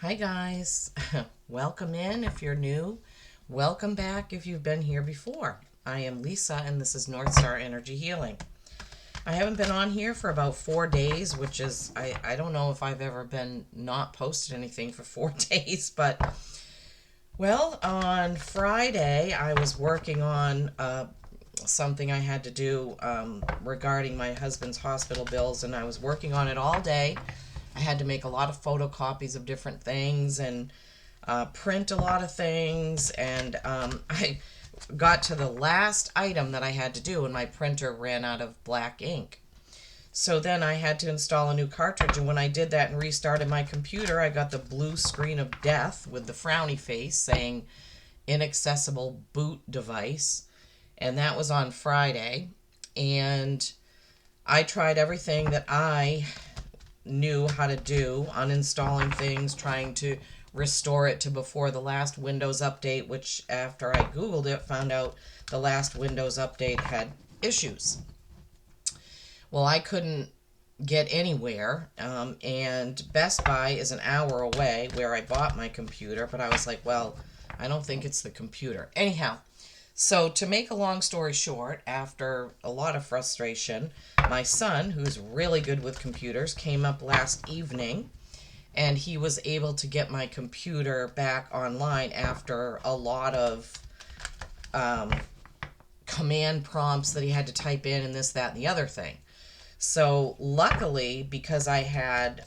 Hi guys, welcome in if you're new. Welcome back if you've been here before. I am Lisa and this is North Star Energy Healing. I haven't been on here for about 4 days, which is, I don't know if I've ever been not posted anything for 4 days, but well, on Friday I was working on something I had to do regarding my husband's hospital bills, and I was working on it all day. I had to make a lot of photocopies of different things and print a lot of things, and I got to the last item that I had to do, and my printer ran out of black ink. So then I had to install a new cartridge, and when I did that and restarted my computer, I got the blue screen of death with the frowny face saying inaccessible boot device, and that was on Friday. And I tried everything that I knew how to do, uninstalling things, trying to restore it to before the last Windows update, which after I Googled it, found out the last Windows update had issues. Well, I couldn't get anywhere, and Best Buy is an hour away where I bought my computer, but I was like, well, I don't think it's the computer. Anyhow, so to make a long story short, after a lot of frustration, my son, who's really good with computers, came up last evening and he was able to get my computer back online after a lot of um, command prompts that he had to type in and this, that, and the other thing. So luckily, because I had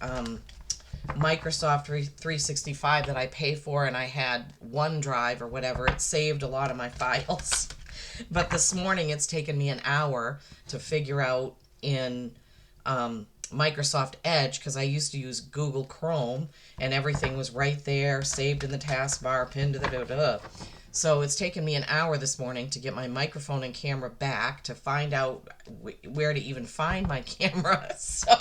Microsoft 365 that I pay for, and I had OneDrive or whatever, it saved a lot of my files. But this morning it's taken me an hour to figure out in Microsoft Edge, because I used to use Google Chrome and everything was right there, saved in the taskbar, pinned to the da-da. So it's taken me an hour this morning to get my microphone and camera back, to find out where to even find my camera. So,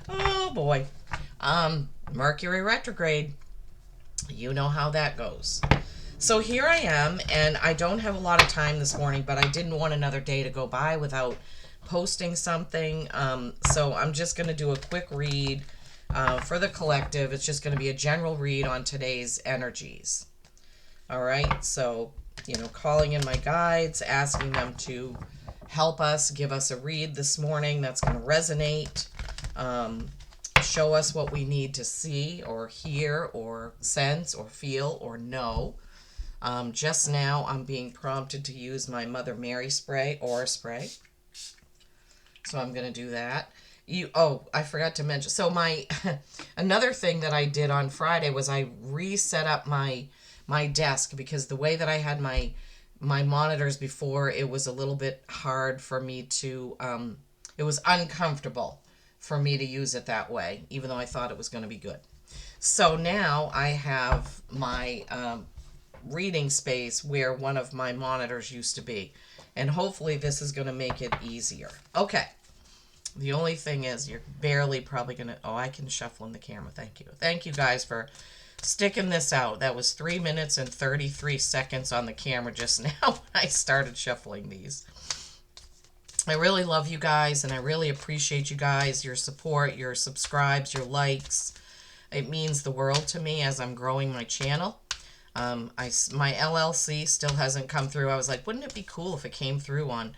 oh boy. Mercury retrograde. You know how that goes. So here I am, and I don't have a lot of time this morning, but I didn't want another day to go by without posting something. So I'm just going to do a quick read for the collective. It's just going to be a general read on today's energies. All right, so, calling in my guides, asking them to help us, give us a read this morning that's going to resonate, show us what we need to see or hear or sense or feel or know. Just now, I'm being prompted to use my Mother Mary spray, Aura spray. So I'm going to do that. I forgot to mention. So another thing that I did on Friday was I reset up my desk, because the way that I had my monitors before, it was a little bit hard for me to, it was uncomfortable for me to use it that way, even though I thought it was going to be good. So now I have my reading space where one of my monitors used to be, and hopefully this is going to make it easier. Okay. The only thing is, you're barely probably going to... Oh, I can shuffle in the camera. Thank you. Thank you guys for sticking this out. That was 3 minutes and 33 seconds on the camera just now when I started shuffling these. I really love you guys, and I really appreciate you guys, your support, your subscribes, your likes. It means the world to me as I'm growing my channel. My LLC still hasn't come through. I was like, wouldn't it be cool if it came through on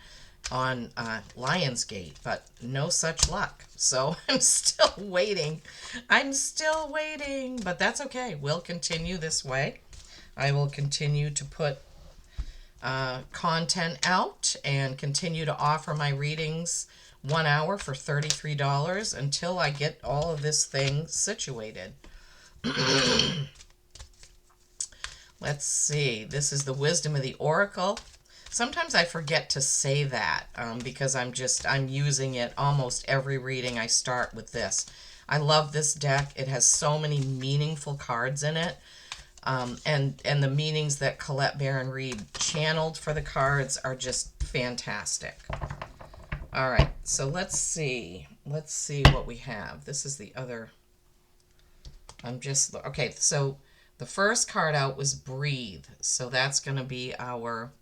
Lionsgate, but no such luck. So I'm still waiting. But that's okay. We'll continue this way. I will continue to put content out and continue to offer my readings 1 hour for $33 until I get all of this thing situated. Let's see. This is the Wisdom of the Oracle. Sometimes I forget to say that because I'm using it almost every reading. I start with this. I love this deck. It has so many meaningful cards in it. And the meanings that Colette Baron Reid channeled for the cards are just fantastic. All right, so let's see. Let's see what we have. This is the other. Okay, so the first card out was Breathe. So that's going to be our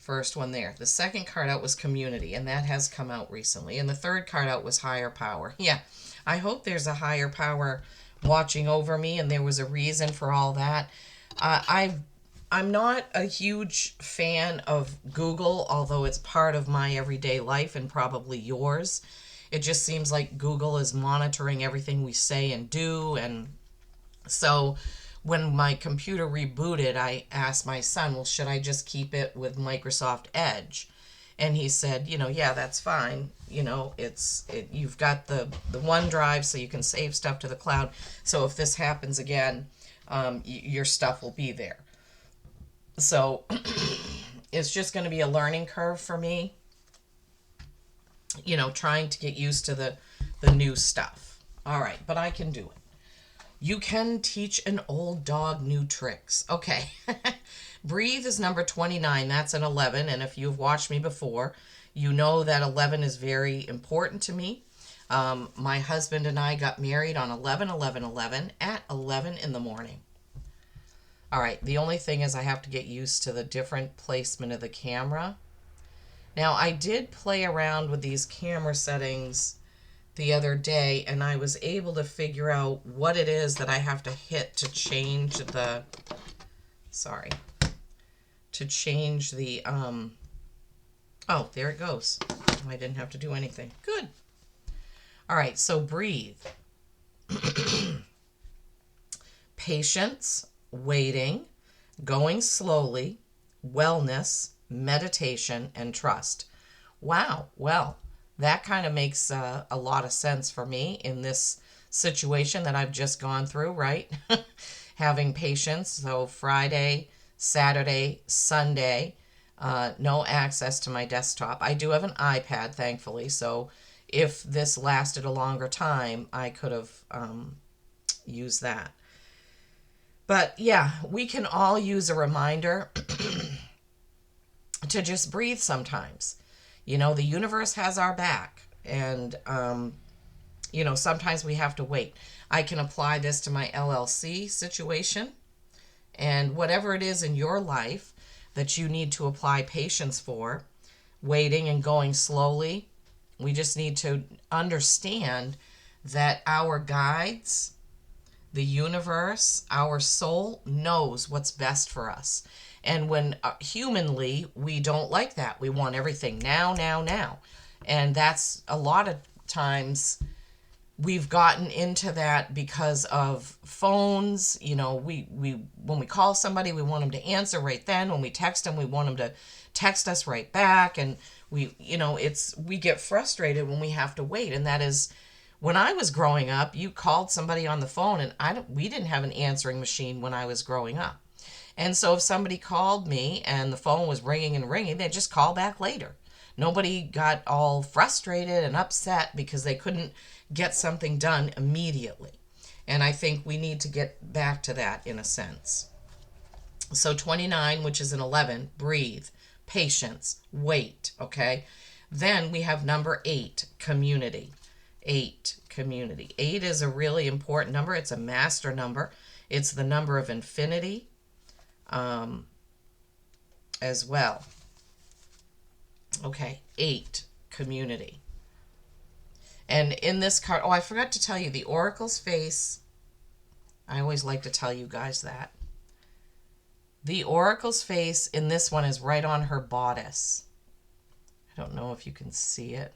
first one there. The second card out was Community, and that has come out recently. And the third card out was Higher Power. Yeah, I hope there's a higher power watching over me, and there was a reason for all that. I'm not a huge fan of Google, although it's part of my everyday life and probably yours. It just seems like Google is monitoring everything we say and do. And so when my computer rebooted, I asked my son, well, should I just keep it with Microsoft Edge? And he said, yeah, that's fine. You've got the OneDrive, so you can save stuff to the cloud. So if this happens again, your stuff will be there. So it's just going to be a learning curve for me, trying to get used to the new stuff. All right, but I can do it. You can teach an old dog new tricks. Okay. Breathe is number 29. That's an 11. And if you've watched me before, you know that 11 is very important to me. My husband and I got married on 11/11/11 at 11 in the morning. All right. The only thing is I have to get used to the different placement of the camera. Now, I did play around with these camera settings the other day, and I was able to figure out what it is that I have to hit to change the, oh, there it goes. I didn't have to do anything. Good. All right, so breathe. Patience, waiting, going slowly, wellness, meditation, and trust. Wow, well, that kind of makes a lot of sense for me in this situation that I've just gone through, right? Having patience. So Friday, Saturday, Sunday, no access to my desktop. I do have an iPad, thankfully. So if this lasted a longer time, I could have used that. But yeah, we can all use a reminder to just breathe sometimes. The universe has our back, and sometimes we have to wait. I can apply this to my LLC situation, and whatever it is in your life that you need to apply patience for, waiting and going slowly, we just need to understand that our guides, the universe, our soul knows what's best for us. And when humanly, we don't like that. We want everything now, now, now. And that's a lot of times we've gotten into that because of phones. We when we call somebody, we want them to answer right then. When we text them, we want them to text us right back. And we get frustrated when we have to wait. And that is, when I was growing up, you called somebody on the phone, and we didn't have an answering machine when I was growing up. And so if somebody called me and the phone was ringing and ringing, they'd just call back later. Nobody got all frustrated and upset because they couldn't get something done immediately. And I think we need to get back to that in a sense. So 29, which is an 11, breathe, patience, wait, okay? Then we have number 8, community. 8, community. 8 is a really important number. It's a master number. It's the number of infinity. As well. Okay, 8, community. And in this card, I forgot to tell you, the Oracle's face, I always like to tell you guys that. The Oracle's face in this one is right on her bodice. I don't know if you can see it.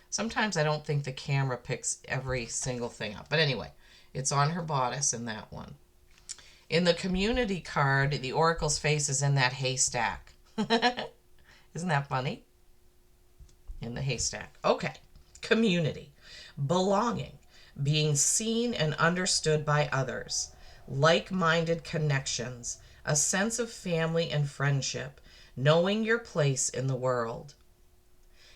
Sometimes I don't think the camera picks every single thing up. But anyway, it's on her bodice in that one. In the community card, the Oracle's face is in that haystack. Isn't that funny? In the haystack. Okay. Community. Belonging. Being seen and understood by others. Like-minded connections. A sense of family and friendship. Knowing your place in the world.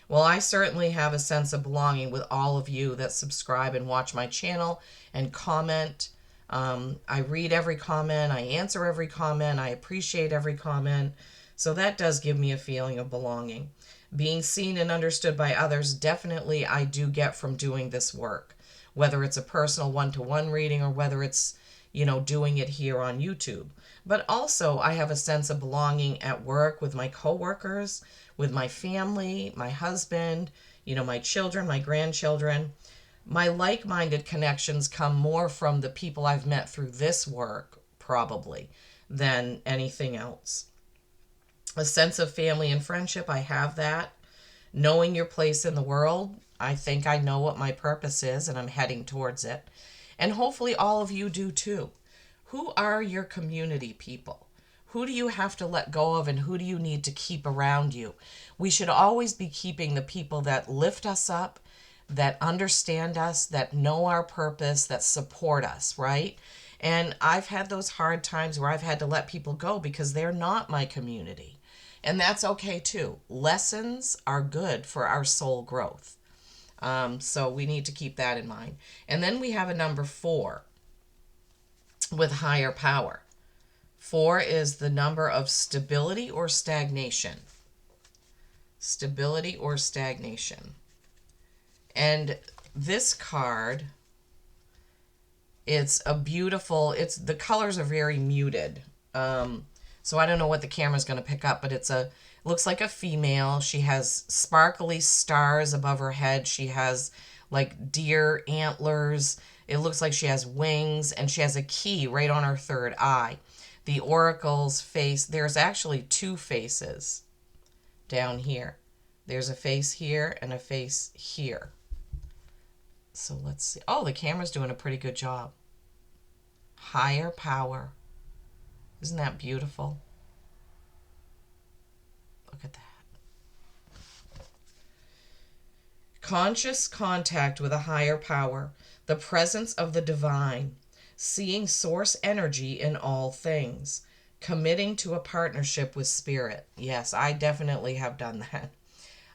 Well, I certainly have a sense of belonging with all of you that subscribe and watch my channel and comment. I read every comment, I answer every comment, I appreciate every comment. So that does give me a feeling of belonging. Being seen and understood by others, definitely I do get from doing this work. Whether it's a personal one-to-one reading or whether it's, doing it here on YouTube. But also I have a sense of belonging at work with my coworkers, with my family, my husband, my children, my grandchildren. My like-minded connections come more from the people I've met through this work, probably, than anything else. A sense of family and friendship, I have that. Knowing your place in the world, I think I know what my purpose is and I'm heading towards it. And hopefully all of you do too. Who are your community people? Who do you have to let go of and who do you need to keep around you? We should always be keeping the people that lift us up, that understand us, that know our purpose, that support us, right? And I've had those hard times where I've had to let people go because they're not my community. And that's okay too. Lessons are good for our soul growth. So we need to keep that in mind. And then we have a number 4 with higher power. 4 is the number of stability or stagnation. Stability or stagnation. And this card, it's a beautiful, the colors are very muted. So I don't know what the camera's going to pick up, but it looks like a female. She has sparkly stars above her head. She has like deer antlers. It looks like she has wings, and she has a key right on her third eye. The oracle's face, there's actually 2 faces down here. There's a face here and a face here. So let's see. Oh, the camera's doing a pretty good job. Higher power. Isn't that beautiful? Look at that. Conscious contact with a higher power. The presence of the divine. Seeing source energy in all things. Committing to a partnership with spirit. Yes, I definitely have done that.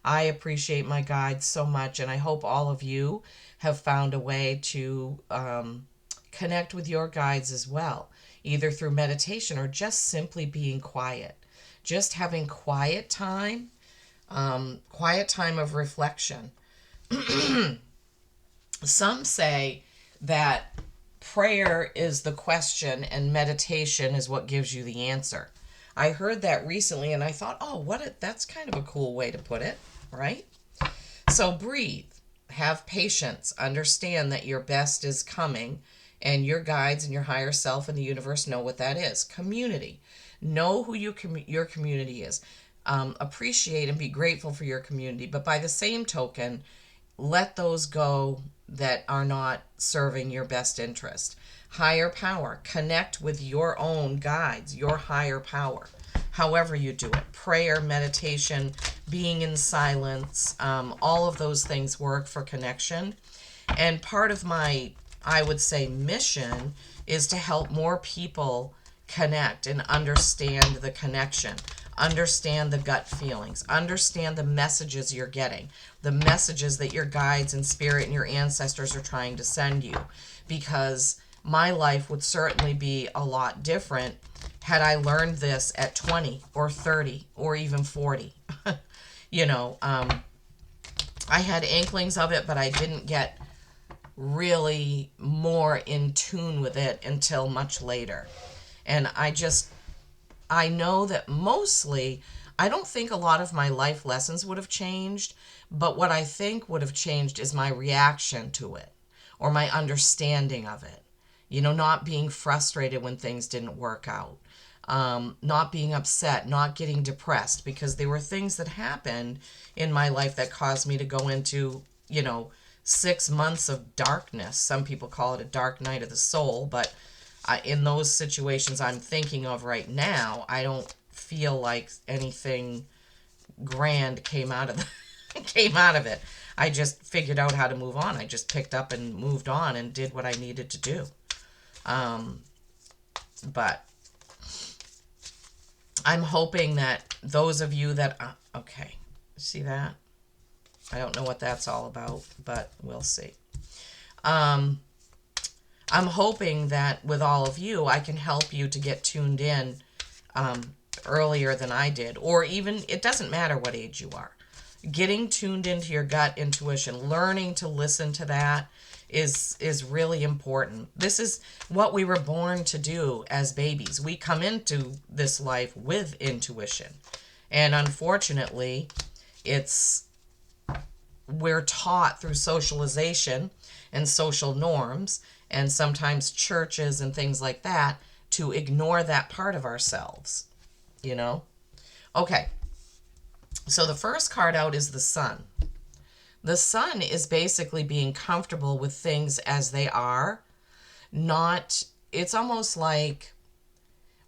I appreciate my guides so much, and I hope all of you have found a way to connect with your guides as well, either through meditation or just simply being quiet. Just having quiet time of reflection. Some say that prayer is the question and meditation is what gives you the answer. I heard that recently and I thought, that's kind of a cool way to put it, right? So breathe, have patience, understand that your best is coming, and your guides and your higher self and the universe know what that is. Community. Know who your community is. Appreciate and be grateful for your community, but by the same token, let those go that are not serving your best interest. Higher power. Connect with your own guides, your higher power. However you do it. Prayer, meditation, being in silence, all of those things work for connection. And part of my, I would say, mission is to help more people connect and understand the connection. Understand the gut feelings. Understand the messages you're getting. The messages that your guides and spirit and your ancestors are trying to send you. Because my life would certainly be a lot different had I learned this at 20 or 30 or even 40. I had inklings of it, but I didn't get really more in tune with it until much later. And I know that mostly, I don't think a lot of my life lessons would have changed, but what I think would have changed is my reaction to it or my understanding of it. Not being frustrated when things didn't work out, not being upset, not getting depressed, because there were things that happened in my life that caused me to go into, 6 months of darkness. Some people call it a dark night of the soul, but in those situations I'm thinking of right now, I don't feel like anything grand came out of it. I just figured out how to move on. I just picked up and moved on and did what I needed to do. But I'm hoping that those of you that, okay, see that? I don't know what that's all about, but we'll see. I'm hoping that with all of you, I can help you to get tuned in earlier than I did, or even, it doesn't matter what age you are. Getting tuned into your gut intuition, learning to listen to that is really important. This is what we were born to do as babies. We come into this life with intuition. And unfortunately, it's we're taught through socialization and social norms and sometimes churches and things like that to ignore that part of ourselves, you know? Okay, so the first card out is the Sun. The Sun is basically being comfortable with things as they are. Not, it's almost like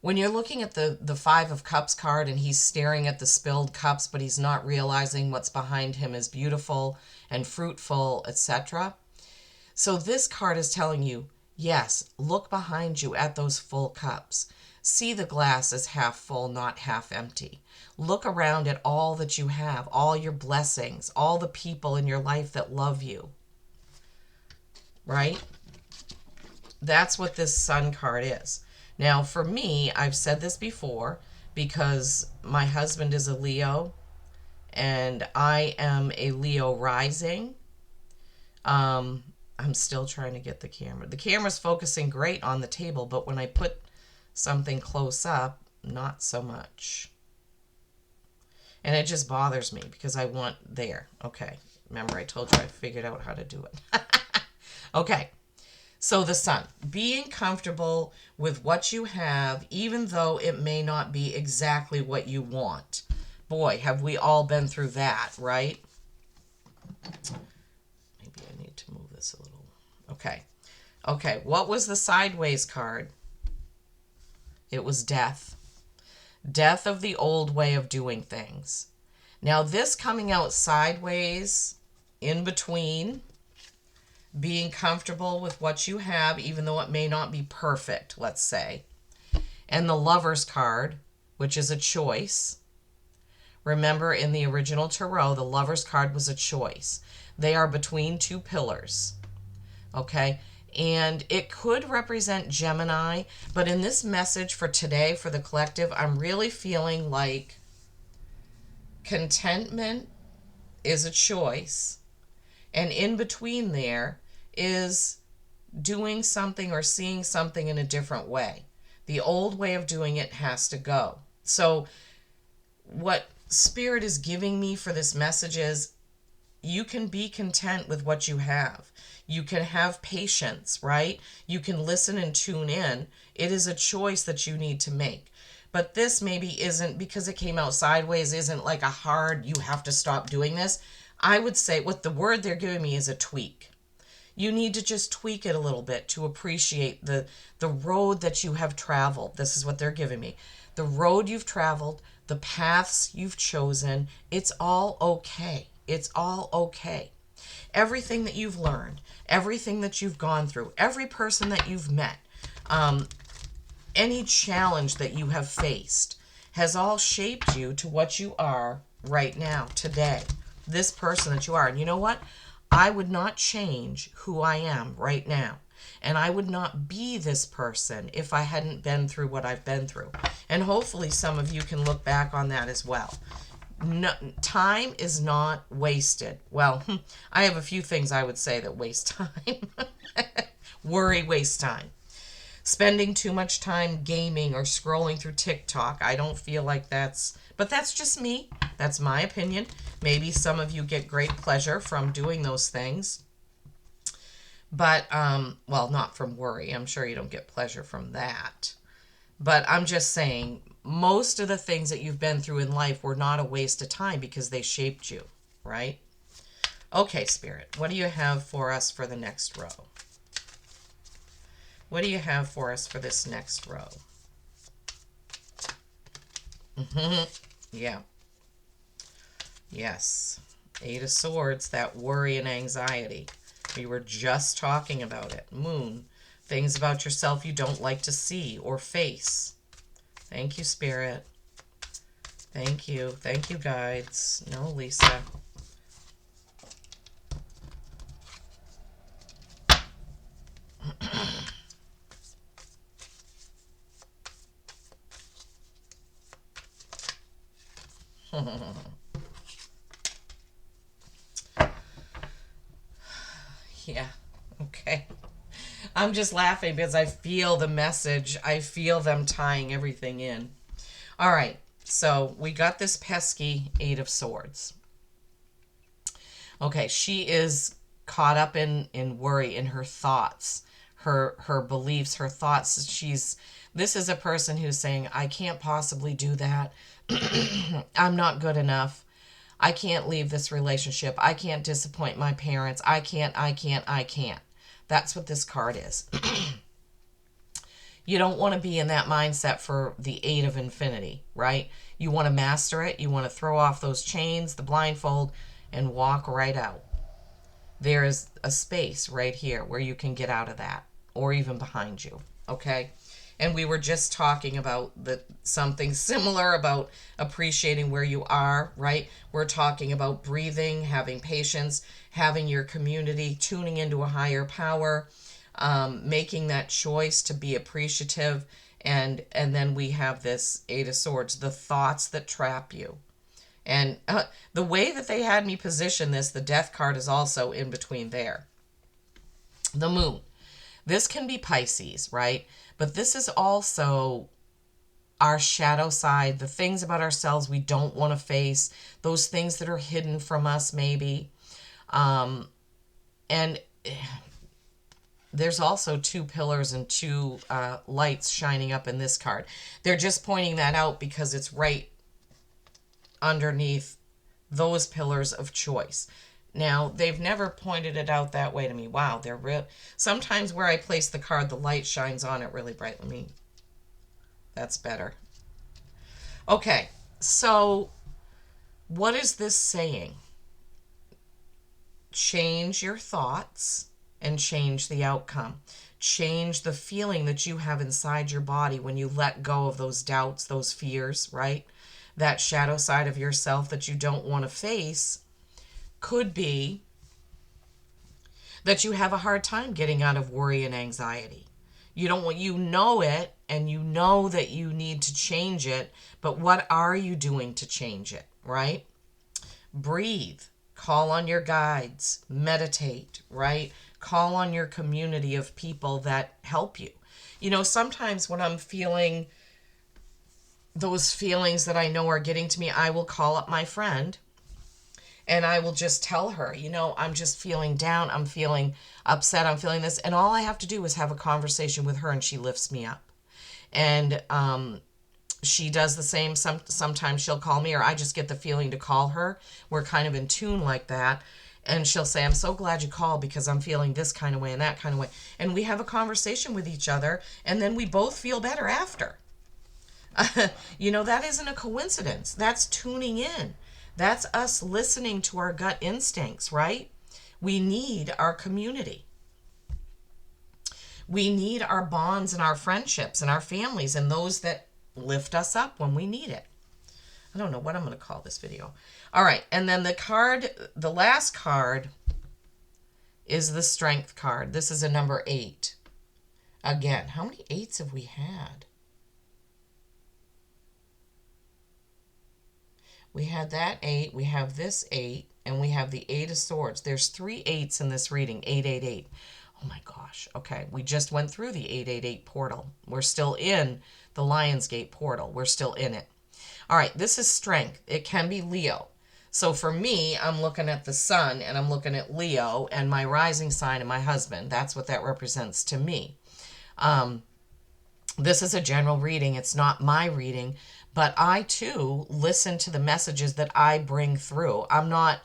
when you're looking at the Five of Cups card and he's staring at the spilled cups, but he's not realizing what's behind him is beautiful and fruitful, etc. So this card is telling you, yes, look behind you at those full cups. See the glass as half full, not half empty. Look around at all that you have, all your blessings, all the people in your life that love you. Right? That's what this Sun card is. Now, for me, I've said this before because my husband is a Leo and I am a Leo rising. I'm still trying to get the camera. The camera's focusing great on the table, but when I put something close up, not so much. And it just bothers me because I want there. Okay. Remember, I told you I figured out how to do it. Okay. So the Sun, being comfortable with what you have, even though it may not be exactly what you want. Boy, have we all been through that, right? Maybe I need to move this a little. Okay. Okay, what was the sideways card? It was death. Death of the old way of doing things. Now this coming out sideways, in between, being comfortable with what you have, even though it may not be perfect, let's say. And the Lover's card, which is a choice. Remember, in the original tarot, the Lover's card was a choice. They are between two pillars. Okay? And it could represent Gemini, but in this message for today, for the collective, I'm really feeling like contentment is a choice. And in between there is doing something or seeing something in a different way. The old way of doing it has to go. So what Spirit is giving me for this message is you can be content with what you have. You can have patience, right? You can listen and tune in. It is a choice that you need to make. But this maybe isn't, because it came out sideways, isn't like a hard, you have to stop doing this. I would say what the word they're giving me is a tweak. You need to just tweak it a little bit to appreciate the road that you have traveled. This is what they're giving me. The road you've traveled, the paths you've chosen, it's all okay. It's all okay. Everything that you've learned, everything that you've gone through, every person that you've met, any challenge that you have faced has all shaped you to what you are right now, today. This person that you are. And you know what? I would not change who I am right now. And I would not be this person if I hadn't been through what I've been through. And hopefully some of you can look back on that as well. No, time is not wasted. Well, I have a few things I would say that waste time. Worry wastes time. Spending too much time gaming or scrolling through TikTok, I don't feel like that's... But that's just me. That's my opinion. Maybe some of you get great pleasure from doing those things. But, well, not from worry. I'm sure you don't get pleasure from that. But I'm just saying, most of the things that you've been through in life were not a waste of time because they shaped you, right? Okay, Spirit, what do you have for us for the next row? What do you have for us for this next row? Yeah. Yes. Eight of Swords, that worry and anxiety. We were just talking about it. Moon, things about yourself you don't like to see or face. Thank you, Spirit. Thank you. Thank you, guides. No, Lisa. Yeah, okay. I'm just laughing because I feel the message. I feel them tying everything in. All right, so we got this pesky Eight of Swords. Okay, she is caught up in worry, in her thoughts, her beliefs, her thoughts. This is a person who's saying, I can't possibly do that. I'm not good enough. I can't leave this relationship. I can't disappoint my parents. I can't. That's what this card is. You don't want to be in that mindset for the Eight of Infinity, right? You want to master it. You want to throw off those chains, the blindfold, and walk right out. There is a space right here where you can get out of that, or even behind you, okay? And we were just talking about something similar about appreciating where you are, right? We're talking about breathing, having patience, having your community, tuning into a higher power, making that choice to be appreciative. And then we have this Eight of Swords, the thoughts that trap you. And the way that they had me position this, the Death card is also in between there. The Moon. This can be Pisces, right? But this is also our shadow side, the things about ourselves we don't want to face, those things that are hidden from us maybe. And there's also two pillars and two lights shining up in this card. They're just pointing that out because it's right underneath those pillars of choice. Now, they've never pointed it out that way to me. Wow, they're real. Sometimes where I place the card, the light shines on it really bright. That's better. Okay, so what is this saying? Change your thoughts and change the outcome. Change the feeling that you have inside your body when you let go of those doubts, those fears, right? That shadow side of yourself that you don't want to face could be that you have a hard time getting out of worry and anxiety. You don't want, you know it, and you know that you need to change it, but what are you doing to change it, right? Breathe, call on your guides, meditate, right? Call on your community of people that help you. You know, sometimes when I'm feeling those feelings that I know are getting to me, I will call up my friend and I will just tell her, you know, I'm just feeling down, I'm feeling upset, I'm feeling this. And all I have to do is have a conversation with her and she lifts me up. And she does the same. Sometimes she'll call me, or I just get the feeling to call her. We're kind of in tune like that. And she'll say, I'm so glad you called because I'm feeling this kind of way and that kind of way. And we have a conversation with each other, and then we both feel better after. You know, that isn't a coincidence. That's tuning in. That's us listening to our gut instincts, right? We need our community. We need our bonds and our friendships and our families and those that lift us up when we need it. I don't know what I'm going to call this video. All right, and then the last card is the Strength card. This is a number 8. Again, how many 8s have we had? We had that 8, we have this 8, and we have the 8 of Swords. There's 3 8s in this reading, 888. Oh my gosh. Okay, we just went through the 888 portal. We're still in the Lionsgate portal. We're still in it. All right, this is Strength. It can be Leo. So for me, I'm looking at the sun and I'm looking at Leo and my rising sign and my husband. That's what that represents to me. This is a general reading. It's not my reading, but I too listen to the messages that I bring through. I'm not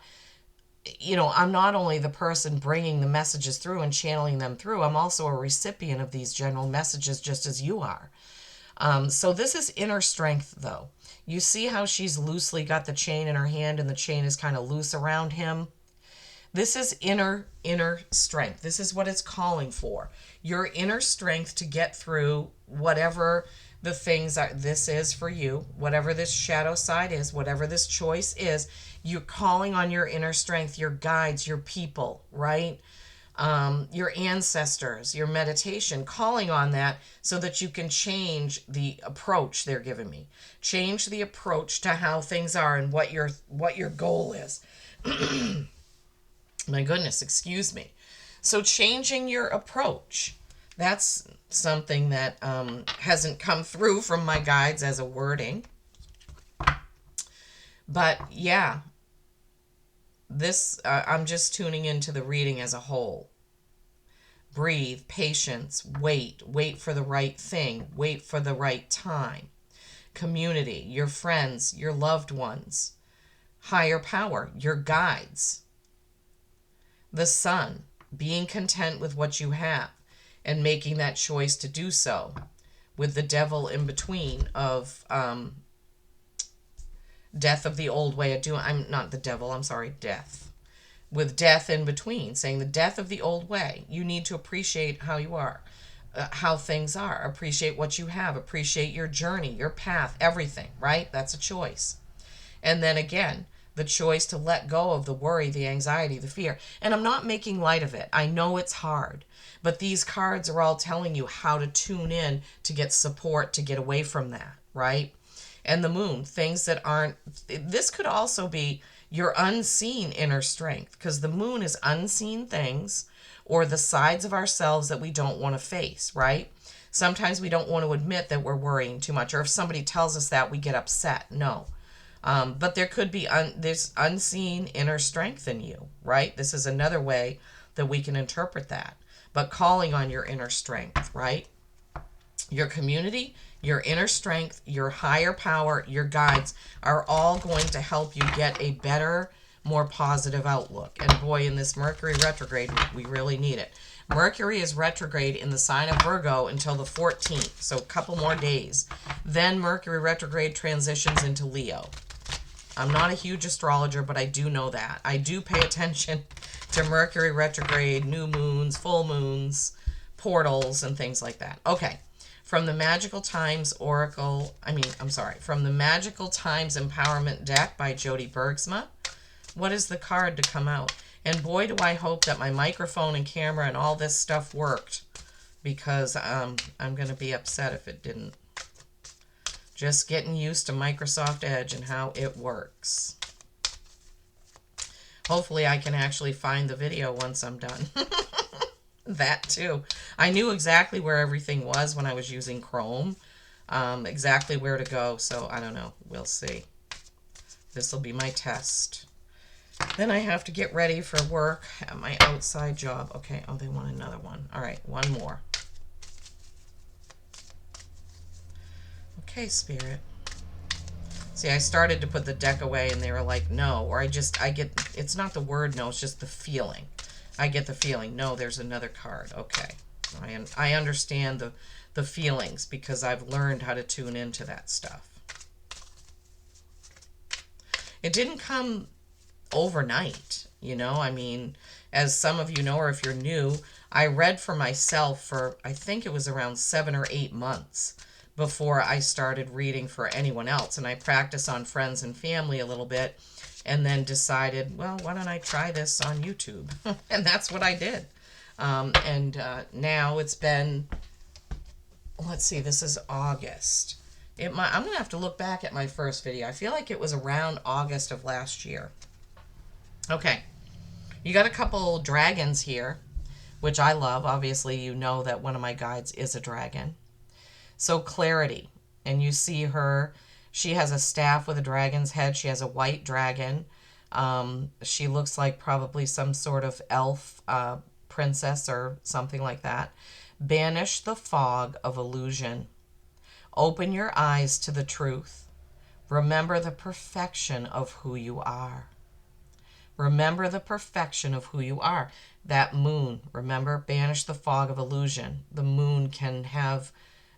only the person bringing the messages through and channeling them through, I'm also a recipient of these general messages just as you are. So this is inner strength, though. You see how she's loosely got the chain in her hand and the chain is kind of loose around him? This is inner strength. This is what it's calling for. Your inner strength to get through whatever the things are. This is for you, whatever this shadow side is, whatever this choice is. You're calling on your inner strength, your guides, your people, right? Your ancestors, your meditation, calling on that so that you can change the approach they're giving me. Change the approach to how things are and what your goal is. My goodness, excuse me. So changing your approach. That's something that hasn't come through from my guides as a wording. But yeah, I'm just tuning into the reading as a whole. Breathe, patience, wait for the right thing, wait for the right time. Community, your friends, your loved ones. Higher power, your guides. The sun, being content with what you have and making that choice to do so, with the devil in between of death of the old way of doing. I'm not the devil, I'm sorry, death. With death in between, saying the death of the old way. You need to appreciate how you are, how things are. Appreciate what you have. Appreciate your journey, your path, everything, right? That's a choice. And then again, the choice to let go of the worry, the anxiety, the fear. And I'm not making light of it. I know it's hard. But these cards are all telling you how to tune in to get support, to get away from that, right? And the moon, things that aren't, this could also be your unseen inner strength, because the moon is unseen things or the sides of ourselves that we don't want to face, right? Sometimes we don't want to admit that we're worrying too much, or if somebody tells us that, we get upset. No. But there could be this unseen inner strength in you, right? This is another way that we can interpret that. But calling on your inner strength, right? Your community, your inner strength, your higher power, your guides are all going to help you get a better, more positive outlook. And boy, in this Mercury retrograde, we really need it. Mercury is retrograde in the sign of Virgo until the 14th, so a couple more days. Then Mercury retrograde transitions into Leo. I'm not a huge astrologer, but I do know that. I do pay attention to Mercury retrograde, new moons, full moons, portals, and things like that. Okay. From the Magical Times from the Magical Times Empowerment deck by Jody Bergsma, what is the card to come out? And boy, do I hope that my microphone and camera and all this stuff worked, because I'm going to be upset if it didn't. Just getting used to Microsoft Edge and how it works. Hopefully I can actually find the video once I'm done. That too. I knew exactly where everything was when I was using Chrome. Exactly where to go. So I don't know. We'll see. This will be my test. Then I have to get ready for work at my outside job. Okay. Oh, they want another one. All right. One more. Okay, Spirit. See, I started to put the deck away and they were like, no. Or it's not the word no, it's just the feeling. I get the feeling, no, there's another card. Okay. I understand the feelings because I've learned how to tune into that stuff. It didn't come overnight, you know. I mean, as some of you know, or if you're new, I read for myself for, I think it was around 7 or 8 months before I started reading for anyone else. And I practiced on friends and family a little bit, and then decided, well, why don't I try this on YouTube? And that's what I did. Now it's been, let's see, this is August. I'm going to have to look back at my first video. I feel like it was around August of last year. Okay. You got a couple dragons here, which I love. Obviously, you know that one of my guides is a dragon. So Clarity. And you see her. She has a staff with a dragon's head. She has a white dragon. She looks like probably some sort of elf princess or something like that. Banish the fog of illusion. Open your eyes to the truth. Remember the perfection of who you are. Remember the perfection of who you are. That moon, remember, banish the fog of illusion. The moon can have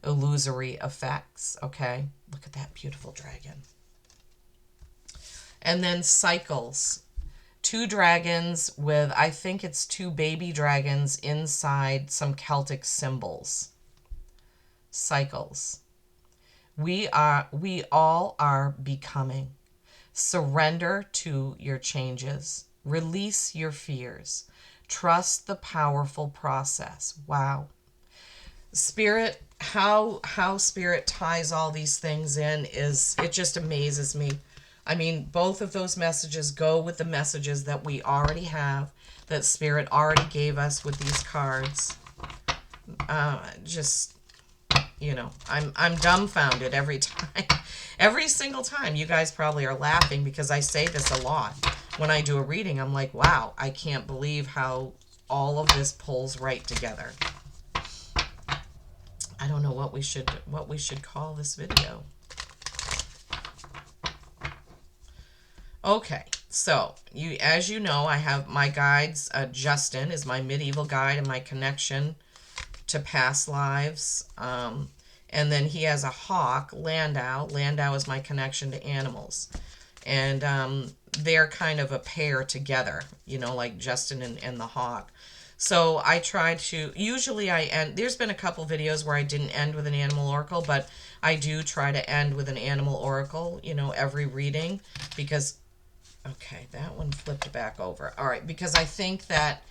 illusory effects, okay? Look at that beautiful dragon. And then cycles. 2 dragons with, I think it's 2 baby dragons inside some Celtic symbols. Cycles. We all are becoming. Surrender to your changes. Release your fears. Trust the powerful process. Wow. Spirit, how Spirit ties all these things in it just amazes me. I mean, both of those messages go with the messages that we already have, that Spirit already gave us with these cards. Just, you know, I'm dumbfounded every time. Every single time. You guys probably are laughing because I say this a lot. when I do a reading, I'm like, wow, I can't believe how all of this pulls right together. I don't know what we should call this video. Okay, so as you know, I have my guides. Justin is my medieval guide and my connection to past lives. And then he has a hawk, Landau. Landau is my connection to animals. And they're kind of a pair together, like Justin and the hawk. So I try to, usually I end, there's been a couple videos where I didn't end with an animal oracle, but I do try to end with an animal oracle, every reading, because, okay, that one flipped back over. All right, because I think that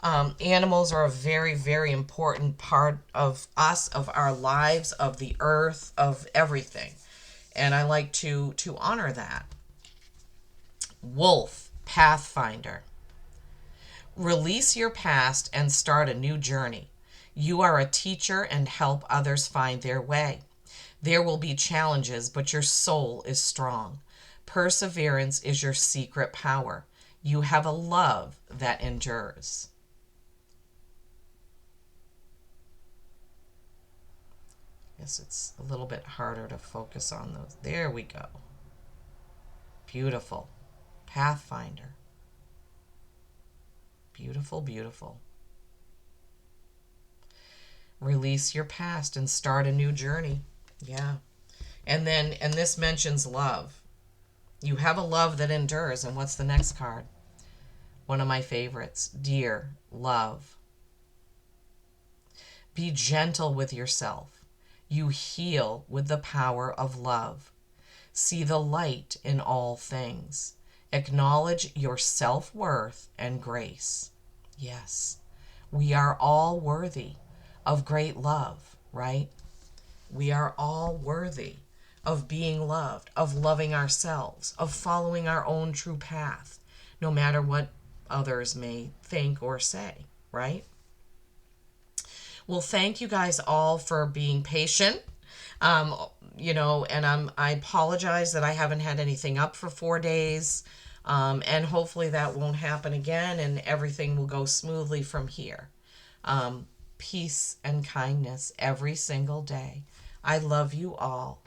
animals are a very, very important part of us, of our lives, of the earth, of everything. And I like to honor that. Wolf, Pathfinder. Release your past and start a new journey. You are a teacher and help others find their way. There will be challenges, but your soul is strong. Perseverance is your secret power. You have a love that endures. Guess it's a little bit harder to focus on those. There we go. Beautiful. Pathfinder. Beautiful, beautiful. Release your past and start a new journey. Yeah. And this mentions love. You have a love that endures. And what's the next card? One of my favorites. Dear love. Be gentle with yourself. You heal with the power of love. See the light in all things. Acknowledge your self-worth and grace. Yes, we are all worthy of great love, right? We are all worthy of being loved, of loving ourselves, of following our own true path, no matter what others may think or say, right? Well, thank you guys all for being patient. And I apologize that I haven't had anything up for 4 days. And hopefully that won't happen again and everything will go smoothly from here. Peace and kindness every single day. I love you all.